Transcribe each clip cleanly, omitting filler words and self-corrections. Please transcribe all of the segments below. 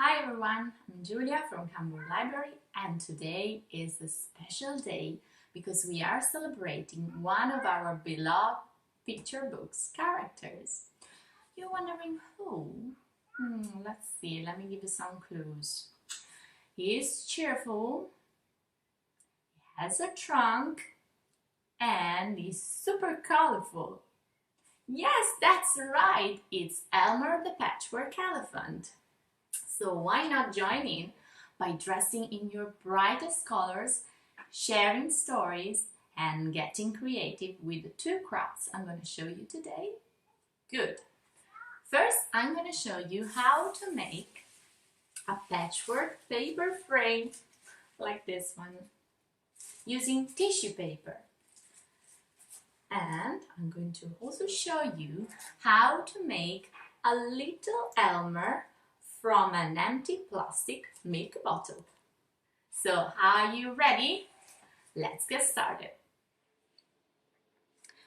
Hi everyone, I'm Giulia from Cambridgeshire Library and today is a special day because we are celebrating one of our beloved picture books characters. You're wondering who? Let's see, let me give you some clues. He is cheerful, he has a trunk and he's super colorful. Yes, that's right, it's Elmer the Patchwork Elephant. So why not join in by dressing in your brightest colors, sharing stories, and getting creative with the two crafts I'm going to show you today? Good. First, I'm going to show you how to make a patchwork paper frame like this one using tissue paper. And I'm going to also show you how to make a little Elmer from an empty plastic milk bottle. So, are you ready? Let's get started.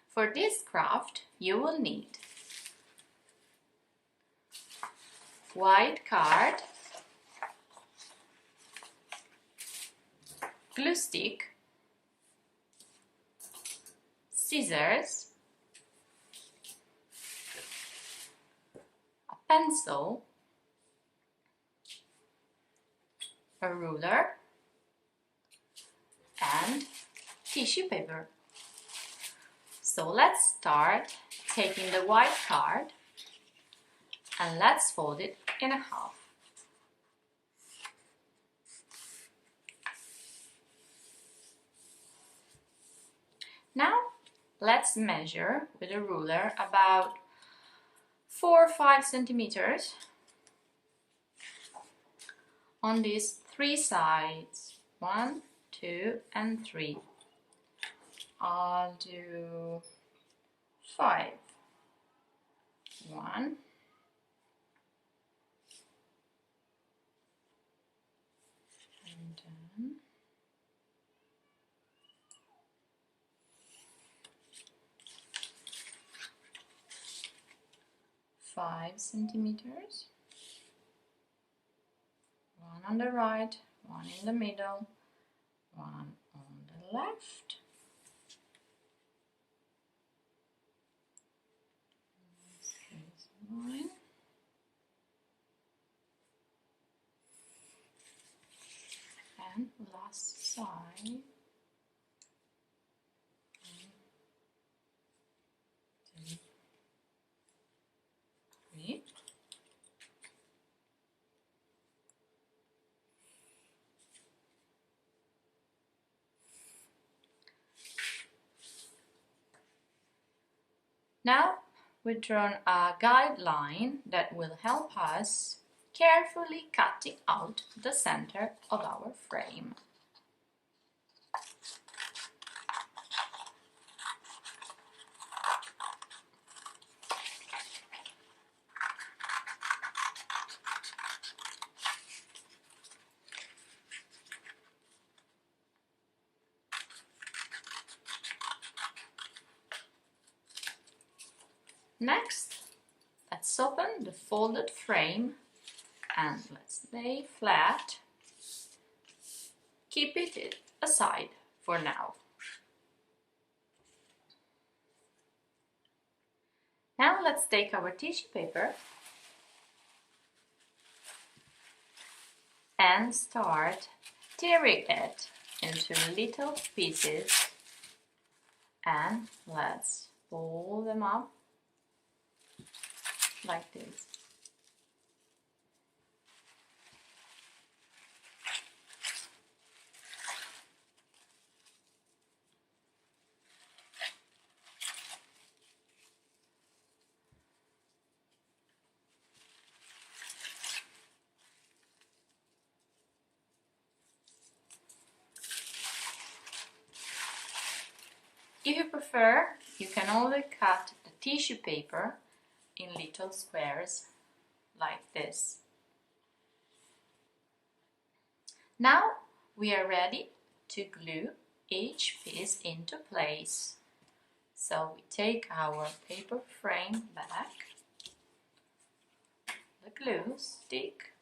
For this craft, you will need white card, glue stick, scissors, a pencil, a ruler, and tissue paper. So let's start taking the white card and let's fold it in half. Now let's measure with a ruler about 4 or 5 centimeters on these 3 sides. 1, 2, and 3. I'll do 5. 1, and then 5 centimeters. 1 on the right, 1 in the middle, 1 on the left. This is 1. And last side. 1, 2, 3. Now we've drawn a guideline that will help us carefully cutting out the center of our frame. Next, let's open the folded frame and let's lay flat. Keep it aside for now. Now let's take our tissue paper and start tearing it into little pieces, and let's fold them up like this. If you prefer, you can also cut the tissue paper in little squares like this. Now we are ready to glue each piece into place. So we take our paper frame back, the glue stick,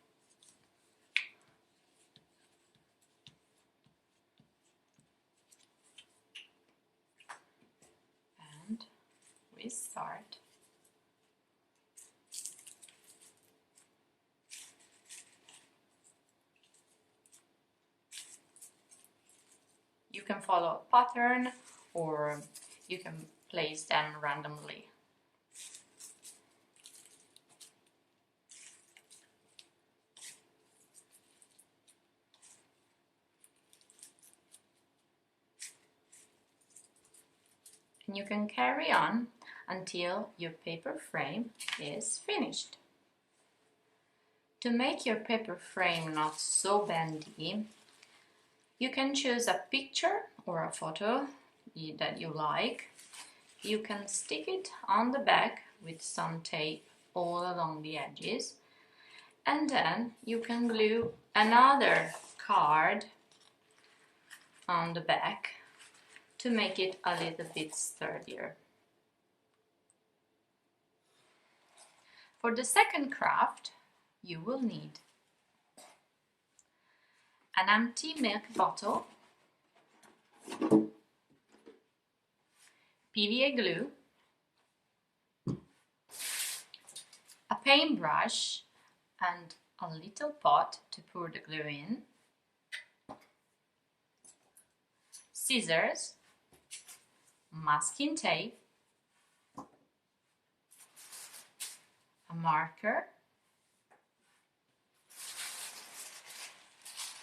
You can follow a pattern or you can place them randomly. And you can carry on until your paper frame is finished. To make your paper frame not so bendy, you can choose a picture or a photo that you like. You can stick it on the back with some tape all along the edges, and then you can glue another card on the back to make it a little bit sturdier. For the second craft, you will need an empty milk bottle, PVA glue, a paintbrush and a little pot to pour the glue in, scissors, masking tape, a marker,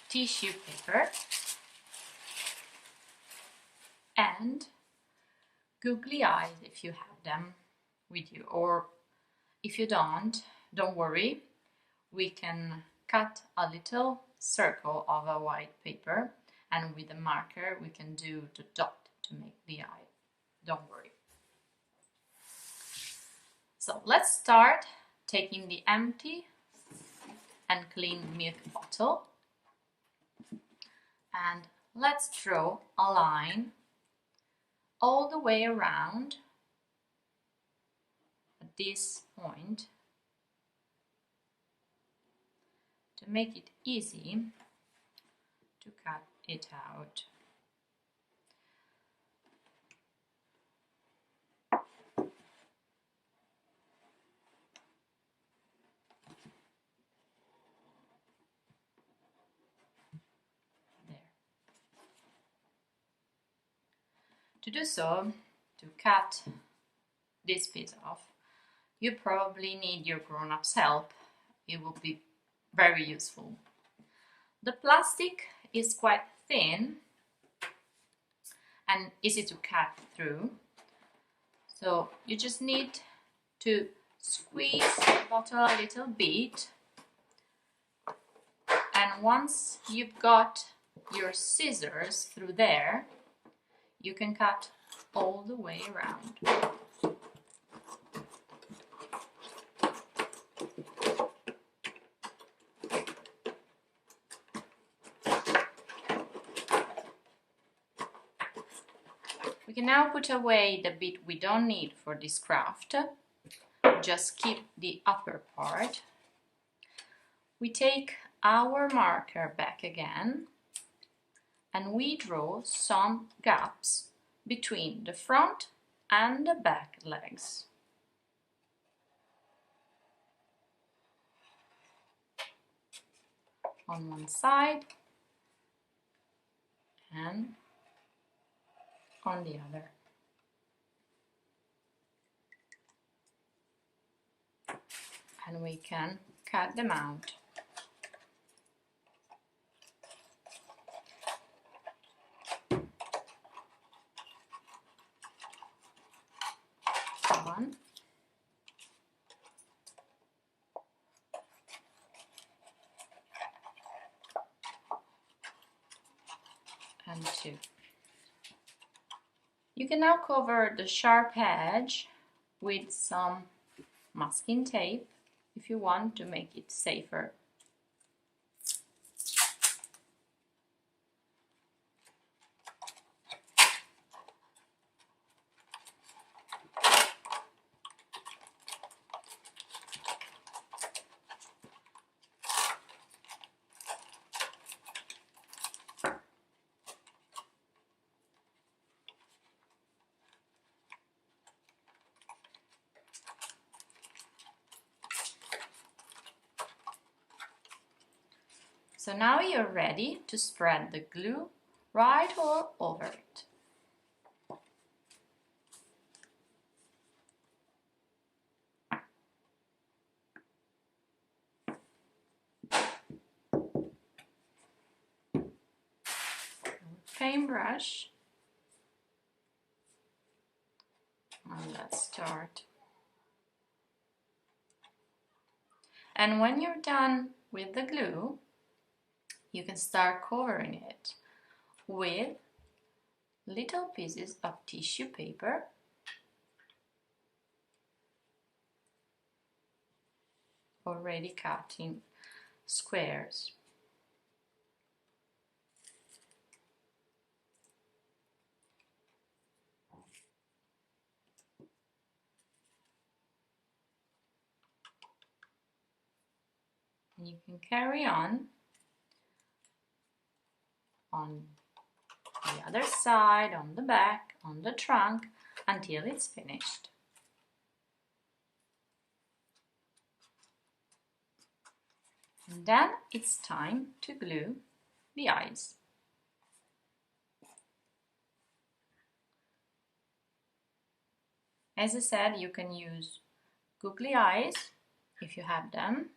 tissue paper, and googly eyes if you have them with you, or if you don't worry, we can cut a little circle of a white paper and with a marker we can do the dot to make the eye. Don't worry. So let's start taking the empty and clean milk bottle and let's draw a line all the way around at this point to make it easy to cut it out. There. To do so, to cut this piece off, you probably need your grown-up's help. It will be very useful. The plastic is quite thin and easy to cut through, so you just need to squeeze the bottle a little bit, and once you've got your scissors through there, you can cut all the way around. We can now put away the bit we don't need for this craft. Just keep the upper part. We take our marker back again and we draw some gaps between the front and the back legs. On one side and on the other. And we can cut them out. One. And two. You can now cover the sharp edge with some masking tape if you want to make it safer. So now you're ready to spread the glue right all over it. Paintbrush, and let's start. And when you're done with the glue, you can start covering it with little pieces of tissue paper already cut in squares. And you can carry on the other side, on the back, on the trunk, until it's finished. And then it's time to glue the eyes. As I said, you can use googly eyes if you have them,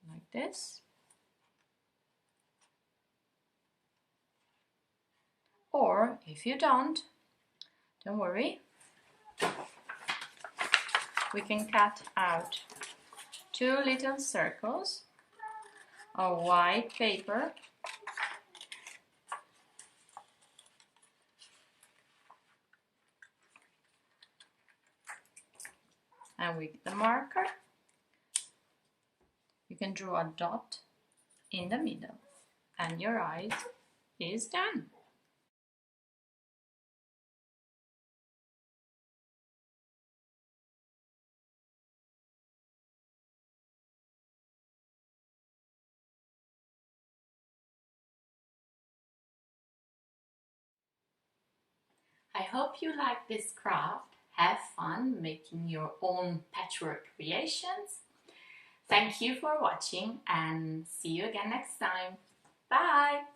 like this. Or if you don't worry, we can cut out 2 little circles of white paper and with the marker you can draw a dot in the middle and your eyes is done. I hope you like this craft. Have fun making your own patchwork creations. Thank you for watching and see you again next time. Bye!